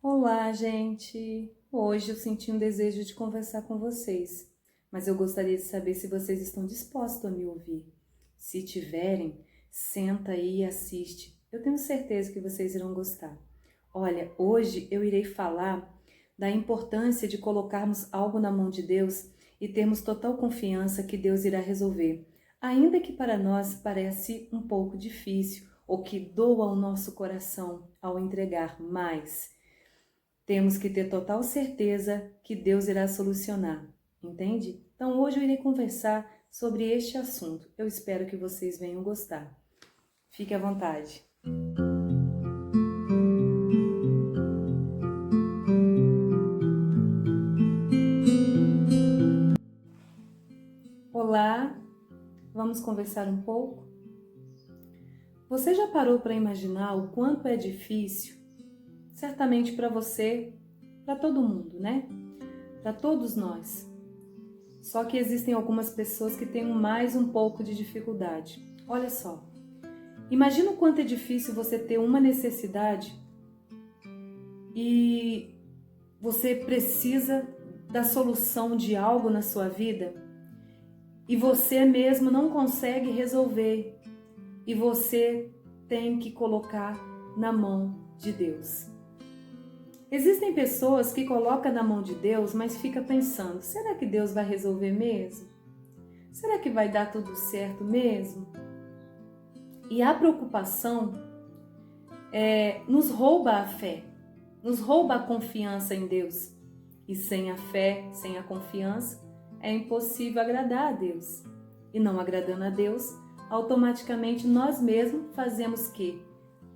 Olá, gente! Hoje eu senti um desejo de conversar com vocês, mas eu gostaria de saber se vocês estão dispostos a me ouvir. Se tiverem, senta aí e assiste. Eu tenho certeza que vocês irão gostar. Olha, hoje eu irei falar da importância de colocarmos algo na mão de Deus e termos total confiança que Deus irá resolver, ainda que para nós pareça um pouco difícil ou que doa o nosso coração ao entregar mais. Temos que ter total certeza que Deus irá solucionar, entende? Então hoje eu irei conversar sobre este assunto. Eu espero que vocês venham gostar. Fique à vontade. Olá, vamos conversar um pouco? Você já parou para imaginar o quanto é difícil? Certamente para você, para todo mundo, né? Para todos nós. Só que existem algumas pessoas que têm mais um pouco de dificuldade. Olha só, imagina o quanto é difícil você ter uma necessidade e você precisa da solução de algo na sua vida e você mesmo não consegue resolver e você tem que colocar na mão de Deus. Existem pessoas que colocam na mão de Deus, mas fica pensando, será que Deus vai resolver mesmo? Será que vai dar tudo certo mesmo? E a preocupação nos rouba a fé, nos rouba a confiança em Deus. E sem a fé, sem a confiança, é impossível agradar a Deus. E não agradando a Deus, automaticamente nós mesmos fazemos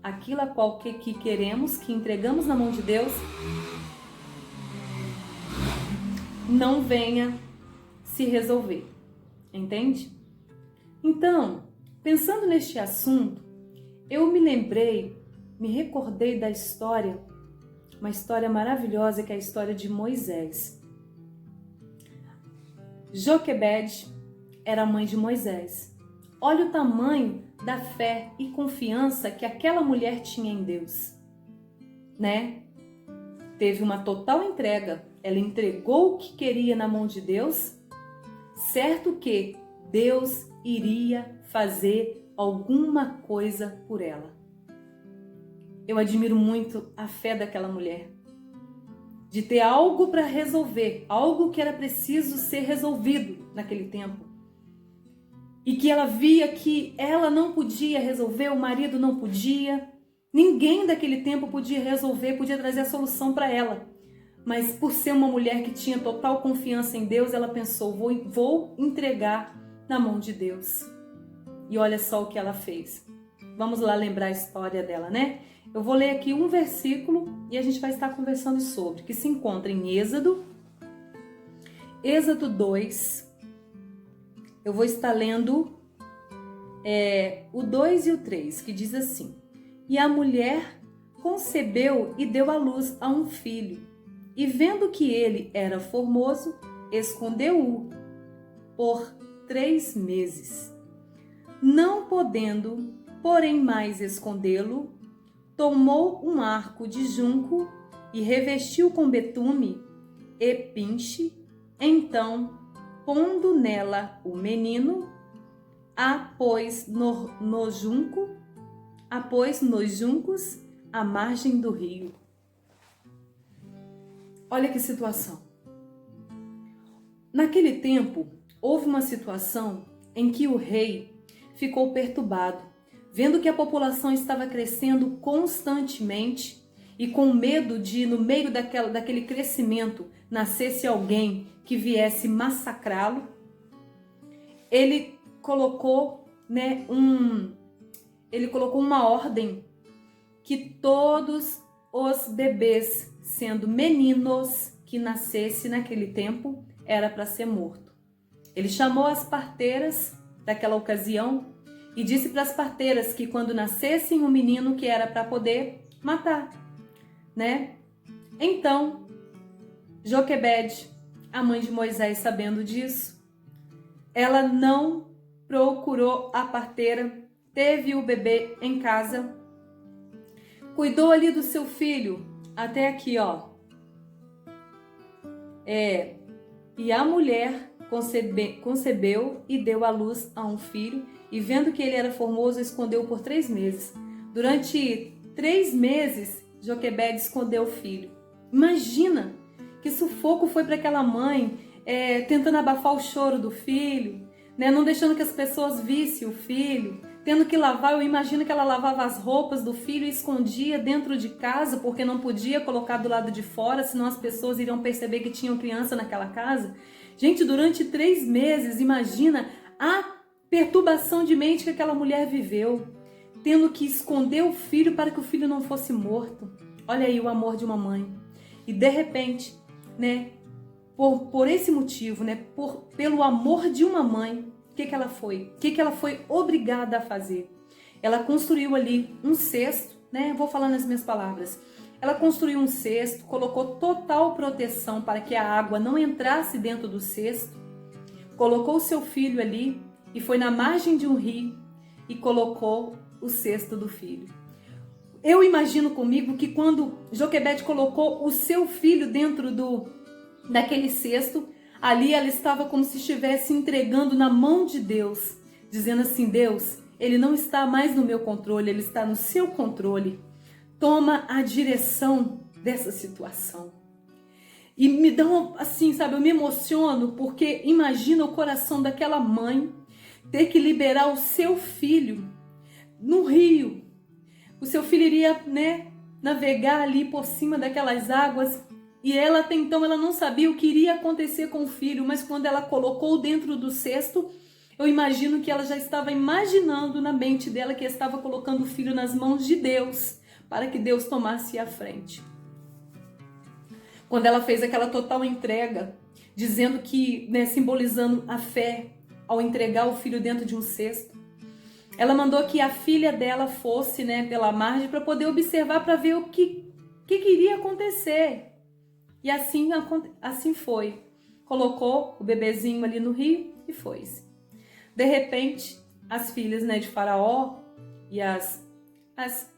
aquilo a qual que queremos, que entregamos na mão de Deus, não venha se resolver, entende? Então, pensando neste assunto, eu me recordei da história, uma história maravilhosa que é a história de Moisés. Joquebede era a mãe de Moisés. Olha o tamanho da fé e confiança que aquela mulher tinha em Deus, né? Teve uma total entrega. Ela entregou o que queria na mão de Deus, certo que Deus iria fazer alguma coisa por ela. Eu admiro muito a fé daquela mulher, de ter algo para resolver, algo que era preciso ser resolvido naquele tempo. E que ela via que ela não podia resolver, o marido não podia, ninguém daquele tempo podia resolver, podia trazer a solução para ela. Mas por ser uma mulher que tinha total confiança em Deus, ela pensou, vou entregar na mão de Deus. E olha só o que ela fez. Vamos lá lembrar a história dela, né? Eu vou ler aqui um versículo e a gente vai estar conversando sobre, que se encontra em Êxodo 2. Eu vou estar lendo o 2 e o 3, que diz assim: E a mulher concebeu e deu à luz a um filho, e vendo que ele era formoso, escondeu-o por 3 meses. Não podendo, porém, mais escondê-lo, tomou um arco de junco e revestiu com betume e pinche, então, pondo nela o menino, apôs nos juncos à margem do rio. Olha que situação. Naquele tempo, houve uma situação em que o rei ficou perturbado, vendo que a população estava crescendo constantemente e com medo de, no meio daquele crescimento, nascesse alguém que viesse massacrá-lo. Ele colocou, uma ordem que todos os bebês, sendo meninos que nascesse naquele tempo, era para ser morto. Ele chamou as parteiras daquela ocasião e disse para as parteiras que quando nascessem um menino, que era para poder matar, né? Então, Joquebede, a mãe de Moisés, sabendo disso, ela não procurou a parteira, teve o bebê em casa, cuidou ali do seu filho até aqui, ó. E a mulher concebeu e deu à luz a um filho, e vendo que ele era formoso, escondeu por 3 meses. Durante 3 meses, Joquebede escondeu o filho. Imagina que sufoco foi para aquela mãe, tentando abafar o choro do filho, né? Não deixando que as pessoas vissem o filho, tendo que lavar. Eu imagino que ela lavava as roupas do filho e escondia dentro de casa, porque não podia colocar do lado de fora, senão as pessoas iriam perceber que tinham criança naquela casa. Gente, durante 3 meses, imagina a perturbação de mente que aquela mulher viveu, tendo que esconder o filho para que o filho não fosse morto. Olha aí o amor de uma mãe. E de repente, né, por esse motivo, né, pelo amor de uma mãe, o que ela foi? O que ela foi obrigada a fazer? Ela construiu ali um cesto, né? Vou falar nas minhas palavras. Ela construiu um cesto, colocou total proteção para que a água não entrasse dentro do cesto, colocou o seu filho ali e foi na margem de um rio e colocou o cesto do filho. Eu imagino comigo que quando Joquebede colocou o seu filho dentro daquele cesto, ali ela estava como se estivesse entregando na mão de Deus, dizendo assim: Deus, ele não está mais no meu controle, ele está no seu controle. Toma a direção dessa situação. E me dá assim, sabe, eu me emociono porque imagina o coração daquela mãe ter que liberar o seu filho no rio. O seu filho iria, né, navegar ali por cima daquelas águas. E ela até então ela não sabia o que iria acontecer com o filho, mas quando ela colocou dentro do cesto, eu imagino que ela já estava imaginando na mente dela que estava colocando o filho nas mãos de Deus, para que Deus tomasse a frente. Quando ela fez aquela total entrega, dizendo que, né, simbolizando a fé, ao entregar o filho dentro de um cesto, ela mandou que a filha dela fosse, né, pela margem para poder observar, para ver o que iria acontecer. E assim foi. Colocou o bebezinho ali no rio e foi-se. De repente, as filhas, né, de Faraó e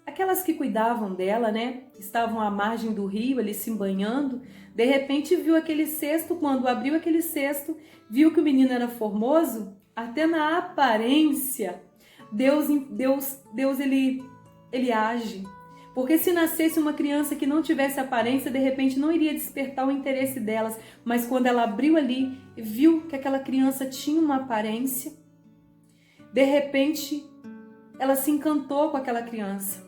aquelas que cuidavam dela, né, estavam à margem do rio, ali se banhando. De repente viu aquele cesto. Quando abriu aquele cesto, viu que o menino era formoso, até na aparência. Deus ele age. Porque se nascesse uma criança que não tivesse aparência, de repente não iria despertar o interesse delas. Mas quando ela abriu ali, viu que aquela criança tinha uma aparência, de repente ela se encantou com aquela criança.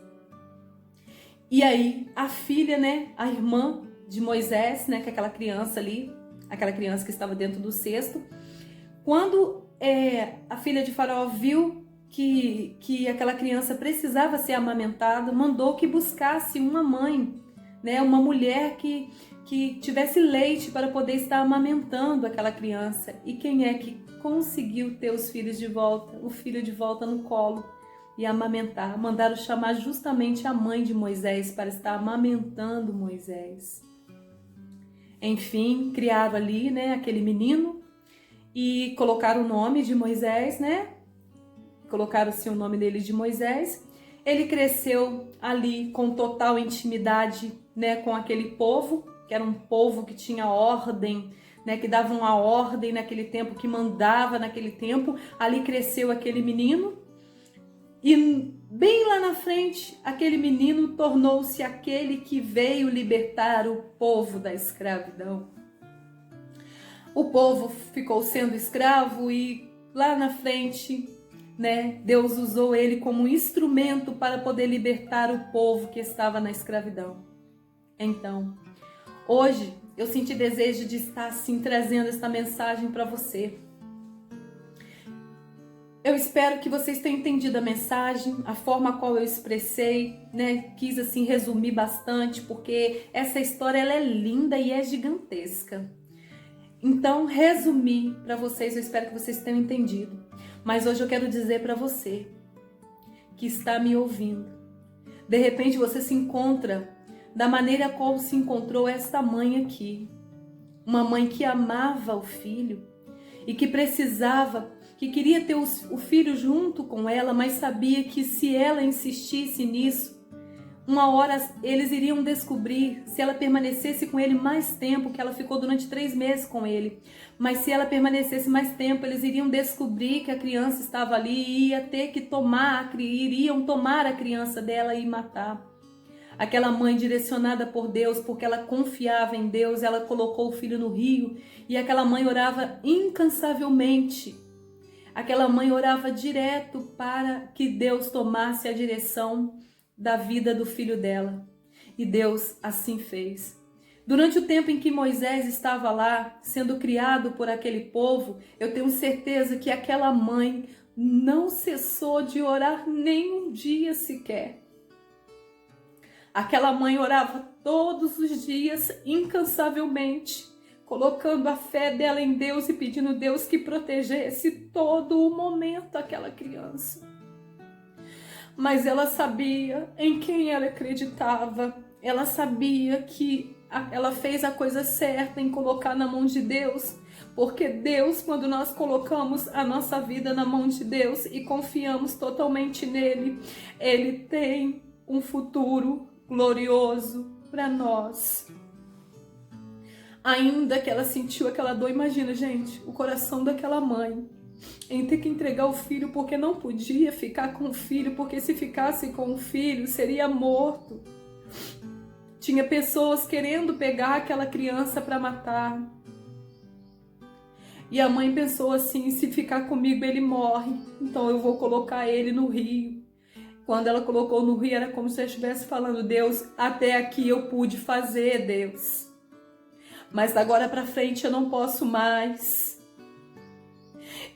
E aí a filha, né, a irmã de Moisés, né, que é aquela criança ali, aquela criança que estava dentro do cesto, quando a filha de Faraó viu que aquela criança precisava ser amamentada, mandou que buscasse uma mãe, né, uma mulher que tivesse leite para poder estar amamentando aquela criança. E quem é que conseguiu ter os filhos de volta, o filho de volta no colo e amamentar? Mandaram chamar justamente a mãe de Moisés para estar amamentando Moisés. Enfim, criaram ali, né, aquele menino e colocaram o nome de Moisés, né? Colocaram-se o nome dele de Moisés. Ele cresceu ali com total intimidade, né, com aquele povo, que era um povo que tinha ordem, né, que dava uma ordem naquele tempo, que mandava naquele tempo. Ali cresceu aquele menino e bem lá na frente, aquele menino tornou-se aquele que veio libertar o povo da escravidão. O povo ficou sendo escravo e lá na frente, né, Deus usou ele como um instrumento para poder libertar o povo que estava na escravidão. Então, hoje eu senti desejo de estar assim trazendo esta mensagem para você. Eu espero que vocês tenham entendido a mensagem, a forma a qual eu expressei, né? Quis assim resumir bastante, porque essa história ela é linda e é gigantesca. Então, resumi para vocês, eu espero que vocês tenham entendido. Mas hoje eu quero dizer para você que está me ouvindo. De repente você se encontra da maneira qual se encontrou esta mãe aqui. Uma mãe que amava o filho e que precisava, que queria ter o filho junto com ela, mas sabia que se ela insistisse nisso, uma hora eles iriam descobrir, se ela permanecesse com ele mais tempo, que ela ficou durante 3 meses com ele, mas se ela permanecesse mais tempo, eles iriam descobrir que a criança estava ali e iriam tomar a criança dela e matar. Aquela mãe direcionada por Deus, porque ela confiava em Deus, ela colocou o filho no rio e aquela mãe orava incansavelmente. Aquela mãe orava direto para que Deus tomasse a direção da vida do filho dela. E Deus assim fez. Durante o tempo em que Moisés estava lá, sendo criado por aquele povo, eu tenho certeza que aquela mãe não cessou de orar nem um dia sequer. Aquela mãe orava todos os dias, incansavelmente, colocando a fé dela em Deus e pedindo a Deus que protegesse todo o momento aquela criança. Mas ela sabia em quem ela acreditava, ela sabia que ela fez a coisa certa em colocar na mão de Deus, porque Deus, quando nós colocamos a nossa vida na mão de Deus e confiamos totalmente nele, ele tem um futuro glorioso para nós. Ainda que ela sentiu aquela dor, imagina, gente, o coração daquela mãe em ter que entregar o filho porque não podia ficar com o filho, porque se ficasse com o filho seria morto. Tinha pessoas querendo pegar aquela criança para matar. E a mãe pensou assim, se ficar comigo ele morre, então eu vou colocar ele no rio. Quando ela colocou no rio, era como se ela estivesse falando: Deus, até aqui eu pude fazer, Deus. Mas agora para frente eu não posso mais.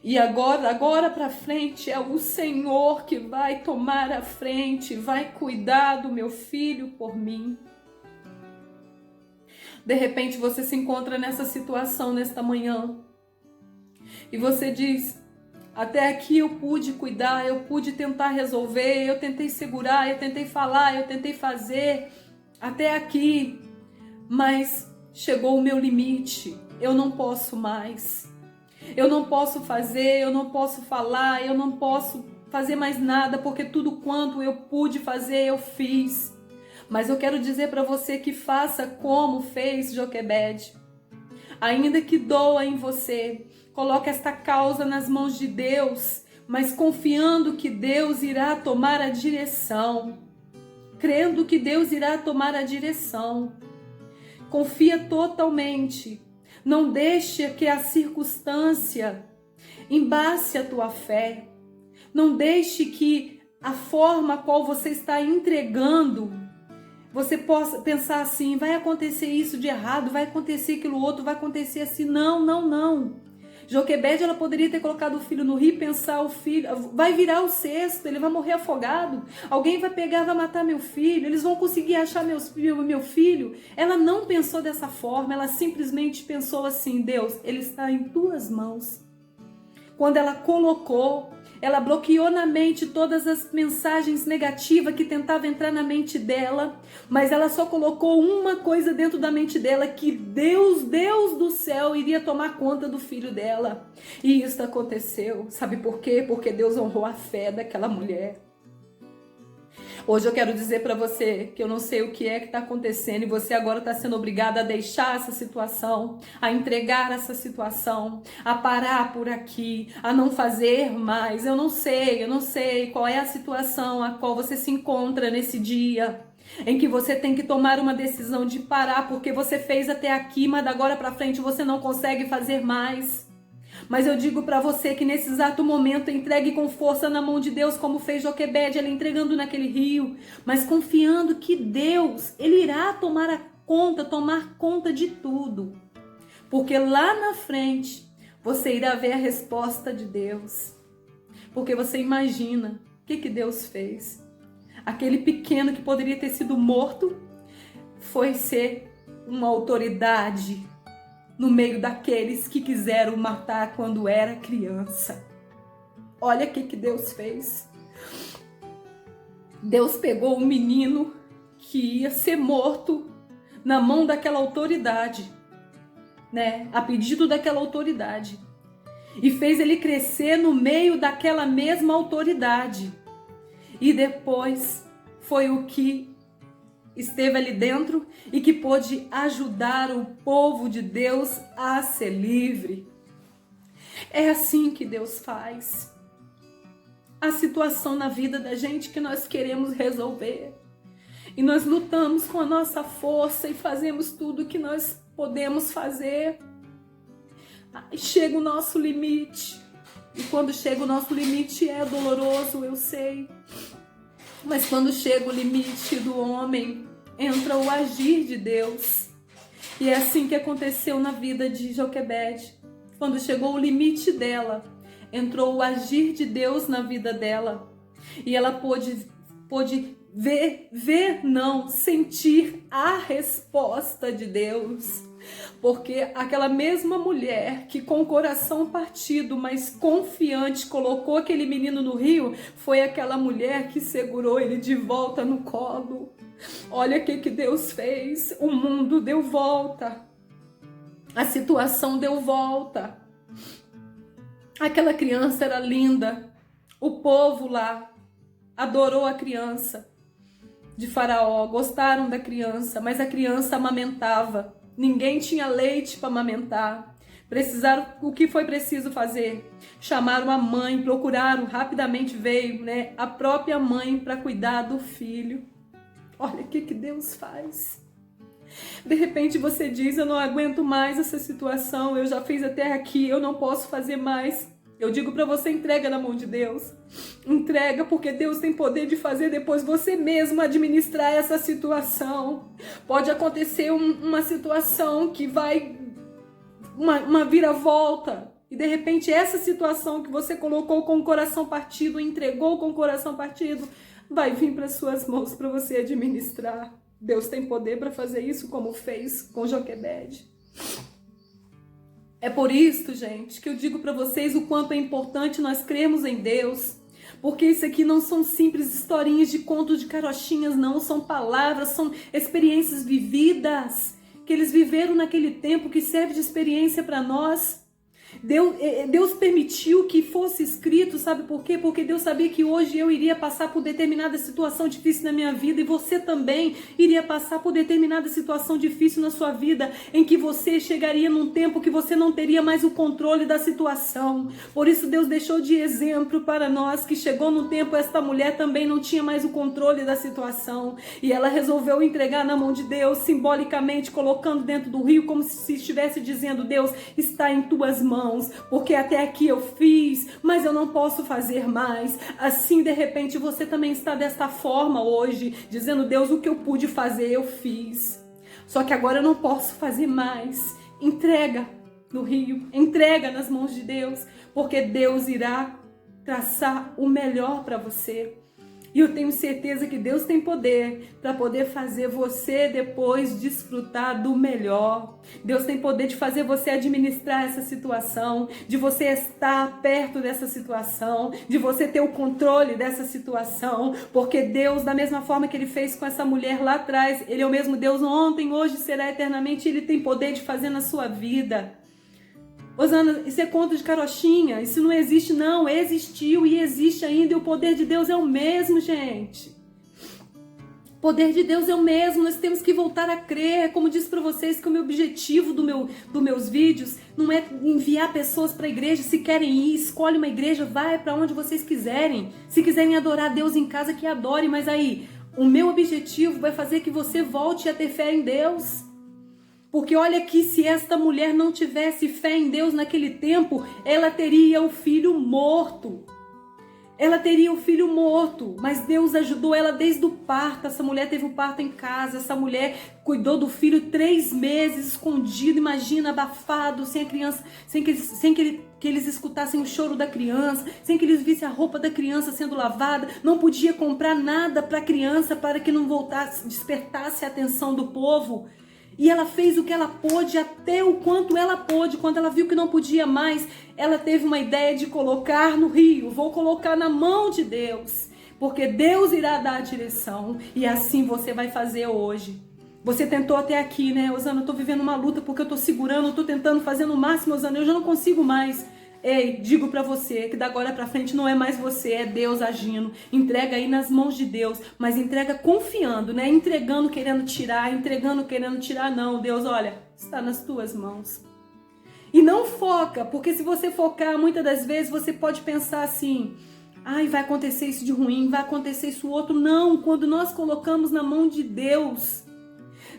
E agora para frente é o Senhor que vai tomar a frente, vai cuidar do meu filho por mim. De repente você se encontra nessa situação nesta manhã. E você diz: até aqui eu pude cuidar, eu pude tentar resolver, eu tentei segurar, eu tentei falar, eu tentei fazer, até aqui, mas chegou o meu limite, eu não posso mais. Eu não posso fazer, eu não posso falar, eu não posso fazer mais nada, porque tudo quanto eu pude fazer, eu fiz. Mas eu quero dizer para você que faça como fez Joquebede. Ainda que doa em você, coloque esta causa nas mãos de Deus, mas confiando que Deus irá tomar a direção. Crendo que Deus irá tomar a direção. Confia totalmente. Não deixe que a circunstância embace a tua fé. Não deixe que a forma a qual você está entregando, você possa pensar assim: vai acontecer isso de errado, vai acontecer aquilo outro, vai acontecer assim. Não, não, não. Joquebede, ela poderia ter colocado o filho no rio e pensar: o filho vai virar o cesto, ele vai morrer afogado, alguém vai pegar, vai matar meu filho, eles vão conseguir achar meu filho. Ela não pensou dessa forma, ela simplesmente pensou assim: Deus, ele está em tuas mãos. Quando ela colocou, ela bloqueou na mente todas as mensagens negativas que tentavam entrar na mente dela, mas ela só colocou uma coisa dentro da mente dela: que Deus do céu iria tomar conta do filho dela. E isso aconteceu. Sabe por quê? Porque Deus honrou a fé daquela mulher. Hoje eu quero dizer para você que eu não sei o que é que está acontecendo e você agora está sendo obrigada a deixar essa situação, a entregar essa situação, a parar por aqui, a não fazer mais. Eu não sei qual é a situação a qual você se encontra nesse dia em que você tem que tomar uma decisão de parar porque você fez até aqui, mas da agora para frente você não consegue fazer mais. Mas eu digo para você que nesse exato momento entregue com força na mão de Deus, como fez Joquebede, ela entregando naquele rio, mas confiando que Deus, ele irá tomar conta de tudo. Porque lá na frente você irá ver a resposta de Deus. Porque você imagina o que Deus fez. Aquele pequeno que poderia ter sido morto foi ser uma autoridade no meio daqueles que quiseram matar quando era criança. Olha o que Deus fez. Deus pegou um menino que ia ser morto na mão daquela autoridade, né? A pedido daquela autoridade. E fez ele crescer no meio daquela mesma autoridade. E depois foi o que esteve ali dentro e que pôde ajudar o povo de Deus a ser livre. É assim que Deus faz. A situação na vida da gente que nós queremos resolver. E nós lutamos com a nossa força e fazemos tudo o que nós podemos fazer. Aí chega o nosso limite. E quando chega o nosso limite é doloroso, eu sei. Mas quando chega o limite do homem, entra o agir de Deus. E é assim que aconteceu na vida de Joquebede. Quando chegou o limite dela, entrou o agir de Deus na vida dela. E ela pôde sentir a resposta de Deus. Porque aquela mesma mulher que com o coração partido, mas confiante, colocou aquele menino no rio, foi aquela mulher que segurou ele de volta no colo. Olha o que Deus fez. O mundo deu volta. A situação deu volta. Aquela criança era linda. O povo lá adorou a criança de Faraó. Gostaram da criança, mas a criança amamentava. Ninguém tinha leite para amamentar. O que foi preciso fazer? Chamaram a mãe, procuraram, rapidamente veio, a própria mãe para cuidar do filho. Olha o que Deus faz. De repente você diz, eu não aguento mais essa situação, eu já fiz até aqui, eu não posso fazer mais. Eu digo para você, entrega na mão de Deus. Entrega, porque Deus tem poder de fazer depois você mesmo administrar essa situação. Pode acontecer uma situação que vai, uma viravolta. E de repente essa situação que você colocou com o coração partido, entregou com o coração partido, vai vir para suas mãos para você administrar. Deus tem poder para fazer isso, como fez com Joquebede. É por isso, gente, que eu digo para vocês o quanto é importante nós crermos em Deus. Porque isso aqui não são simples historinhas de contos de carochinhas, não. São palavras, são experiências vividas. Que eles viveram naquele tempo, que serve de experiência para nós. Deus permitiu que fosse escrito, sabe por quê? Porque Deus sabia que hoje eu iria passar por determinada situação difícil na minha vida e você também iria passar por determinada situação difícil na sua vida, em que você chegaria num tempo que você não teria mais o controle da situação. Por isso Deus deixou de exemplo para nós que chegou no tempo esta mulher também não tinha mais o controle da situação e ela resolveu entregar na mão de Deus, simbolicamente colocando dentro do rio, como se estivesse dizendo: Deus, está em tuas mãos, porque até aqui eu fiz, mas eu não posso fazer mais. Assim, de repente, você também está desta forma hoje, dizendo: Deus, o que eu pude fazer, eu fiz. Só que agora eu não posso fazer mais. Entrega no rio, entrega nas mãos de Deus, porque Deus irá traçar o melhor para você. E eu tenho certeza que Deus tem poder para poder fazer você depois desfrutar do melhor. Deus tem poder de fazer você administrar essa situação, de você estar perto dessa situação, de você ter o controle dessa situação, porque Deus, da mesma forma que Ele fez com essa mulher lá atrás, Ele é o mesmo Deus ontem, hoje, será eternamente. Ele tem poder de fazer na sua vida. Osana, isso é conto de carochinha, isso não existe não, existiu e existe ainda, e o poder de Deus é o mesmo, gente. O poder de Deus é o mesmo, nós temos que voltar a crer. Como disse para vocês que o meu objetivo dos meus vídeos não é enviar pessoas para a igreja. Se querem ir, escolhe uma igreja, vai para onde vocês quiserem. Se quiserem adorar Deus em casa, que adore, mas aí, o meu objetivo vai fazer que você volte a ter fé em Deus. Porque olha que se esta mulher não tivesse fé em Deus naquele tempo, ela teria o filho morto. Ela teria o filho morto, mas Deus ajudou ela desde o parto. Essa mulher teve o parto em casa, essa mulher cuidou do filho 3 meses, escondido, imagina, abafado, sem a criança, sem que eles escutassem o choro da criança, sem que eles vissem a roupa da criança sendo lavada, não podia comprar nada para a criança para que não voltasse, despertasse a atenção do povo. E ela fez o que ela pôde, até o quanto ela pôde. Quando ela viu que não podia mais, ela teve uma ideia de colocar no rio. Vou colocar na mão de Deus, porque Deus irá dar a direção. E assim você vai fazer hoje. Você tentou até aqui, né? Osana, eu tô vivendo uma luta porque eu tô segurando, eu tô tentando fazer no máximo, Osana, eu já não consigo mais. Ei, digo para você que da agora para frente não é mais você, é Deus agindo. Entrega aí nas mãos de Deus, mas entrega confiando, né? Entregando querendo tirar, não. Deus, olha, está nas tuas mãos. E não foca, porque se você focar, muitas das vezes você pode pensar assim: ai, vai acontecer isso de ruim, vai acontecer isso outro. Não, quando nós colocamos na mão de Deus,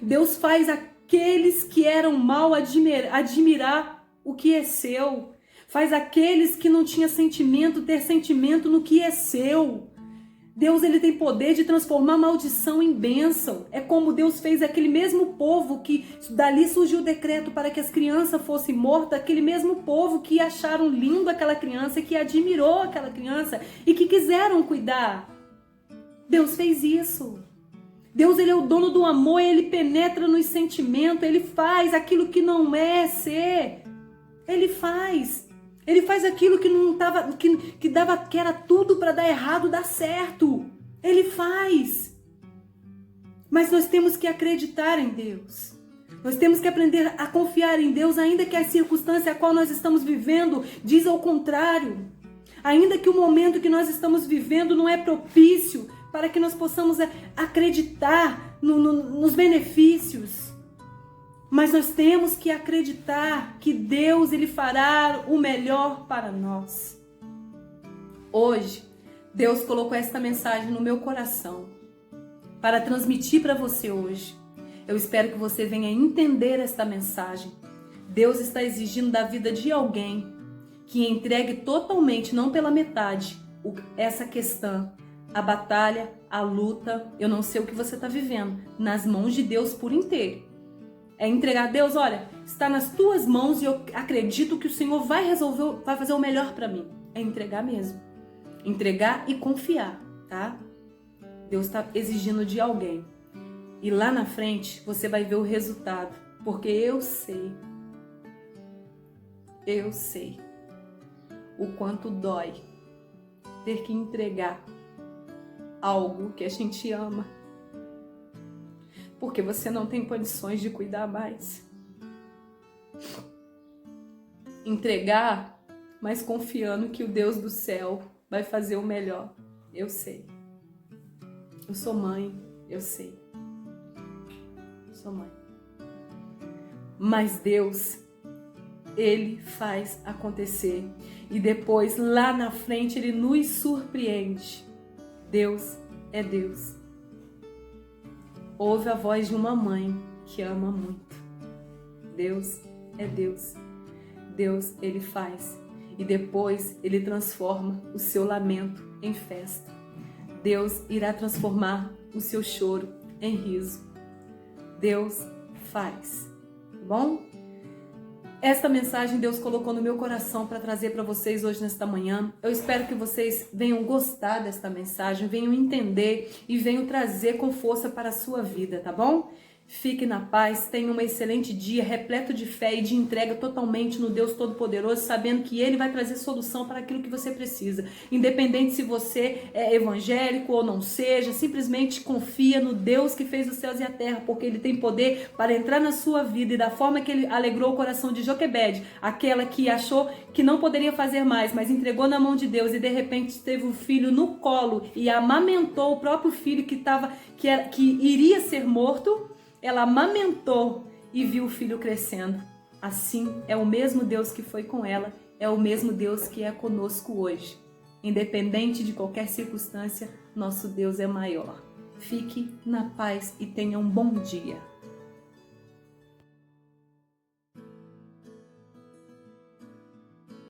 Deus faz aqueles que eram mal admirar o que é seu. Faz aqueles que não tinham sentimento ter sentimento no que é seu. Deus, ele tem poder de transformar maldição em bênção. É como Deus fez aquele mesmo povo que dali surgiu o decreto para que as crianças fossem mortas, aquele mesmo povo que acharam lindo aquela criança, que admirou aquela criança e que quiseram cuidar. Deus fez isso. Deus, ele é o dono do amor, ele penetra nos sentimentos, ele faz aquilo que não é ser. Ele faz aquilo que não tava, que era tudo para dar errado, dar certo. Ele faz. Mas nós temos que acreditar em Deus. Nós temos que aprender a confiar em Deus, ainda que a circunstância a qual nós estamos vivendo diz ao contrário. Ainda que o momento que nós estamos vivendo não é propício para que nós possamos acreditar nos benefícios. Mas nós temos que acreditar que Deus, ele fará o melhor para nós. Hoje, Deus colocou esta mensagem no meu coração para transmitir para você hoje. Eu espero que você venha entender esta mensagem. Deus está exigindo da vida de alguém que entregue totalmente, não pela metade, essa questão, a batalha, a luta, eu não sei o que você está vivendo, nas mãos de Deus por inteiro. É entregar a Deus, olha, está nas tuas mãos e eu acredito que o Senhor vai resolver, vai fazer o melhor para mim. É entregar mesmo. Entregar e confiar, tá? Deus está exigindo de alguém. E lá na frente você vai ver o resultado. Porque eu sei o quanto dói ter que entregar algo que a gente ama. Porque você não tem condições de cuidar mais. Entregar, mas confiando que o Deus do céu vai fazer o melhor. Eu sei. Eu sou mãe, eu sei. Sou mãe. Mas Deus, ele faz acontecer. E depois, lá na frente, ele nos surpreende. Deus é Deus. Ouve a voz de uma mãe que ama muito. Deus é Deus. Deus, ele faz. E depois ele transforma o seu lamento em festa. Deus irá transformar o seu choro em riso. Deus faz. Bom? Esta mensagem Deus colocou no meu coração para trazer para vocês hoje nesta manhã. Eu espero que vocês venham gostar desta mensagem, venham entender e venham trazer com força para a sua vida, tá bom? Fique na paz, tenha um excelente dia, repleto de fé e de entrega totalmente no Deus Todo-Poderoso, sabendo que Ele vai trazer solução para aquilo que você precisa. Independente se você é evangélico ou não seja, simplesmente confia no Deus que fez os céus e a terra, porque Ele tem poder para entrar na sua vida e da forma que Ele alegrou o coração de Joquebede, aquela que achou que não poderia fazer mais, mas entregou na mão de Deus e de repente teve um filho no colo e amamentou o próprio filho que iria ser morto. Ela amamentou e viu o filho crescendo. Assim, é o mesmo Deus que foi com ela, é o mesmo Deus que é conosco hoje. Independente de qualquer circunstância, nosso Deus é maior. Fique na paz e tenha um bom dia.